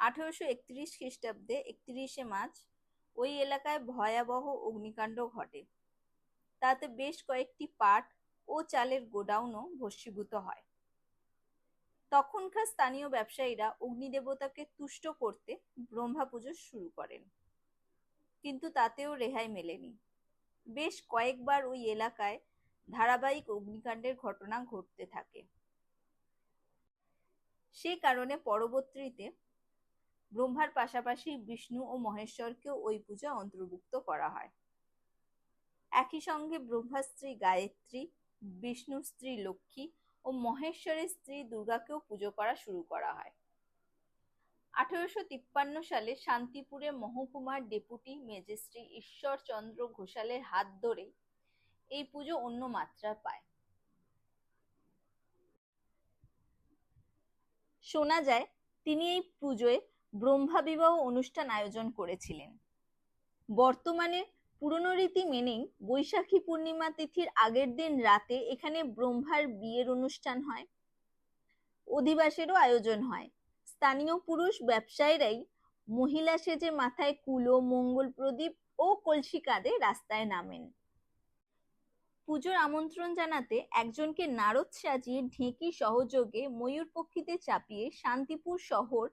1831 খ্রিস্টাব্দে 31শে মার্চ ওই এলাকায় ভয়াবহ অগ্নিকাণ্ড ঘটে। তাতে বেশ কয়েকটি পাট ও চালের গোডাউনও ভস্মীভূত হয়। তখনকার স্থানীয় ব্যবসায়ীরা অগ্নিদেবতাকে তুষ্ট করতে ব্রহ্মা পুজো শুরু করেন, কিন্তু তাতেও রেহাই মেলেনি। বেশ কয়েকবার ওই এলাকায় ধারাবাহিক অগ্নিকাণ্ডের ঘটনা ঘটতে থাকে। সে কারণে পরবর্তীতে ব্রহ্মার পাশাপাশি বিষ্ণু ও মহেশ্বরকেও ওই পূজায় অন্তর্ভুক্ত করা হয়। একই সঙ্গে ব্রহ্মার স্ত্রী গায়ত্রী, বিষ্ণুর স্ত্রী লক্ষ্মী ও মহেশ্বরের স্ত্রী দুর্গাকেও পুজো করা শুরু করা হয়। 1853 সালে শান্তিপুরে মহকুমার ডেপুটি ম্যাজিস্ট্রেট ঈশ্বরচন্দ্র ঘোষালের হাত ধরে এই পুজো অন্য মাত্রা পায়। শোনা যায় তিনি এই পুজোয় ব্রহ্মা বিবাহ অনুষ্ঠান আয়োজন করেছিলেন। বর্তমানে পুরনো রীতি মেনেই বৈশাখী পূর্ণিমা তিথির আগের দিন রাতে এখানে ব্রহ্মার বিয়ের অনুষ্ঠান হয়, অধিবাসেরও আয়োজন হয়। স্থানীয় পুরুষ ব্যবসায়ীরাই মহিলা সেজে মাথায় কুলো, মঙ্গল প্রদীপ ও কলসি কাঁধে রাস্তায় নামেন। পুজোর আমন্ত্রণ জানাতে একজনকে নারদ সাজিয়ে ঢেঁকি সহযোগে ময়ূর পক্ষীতে চাপিয়ে শান্তিপুর শহর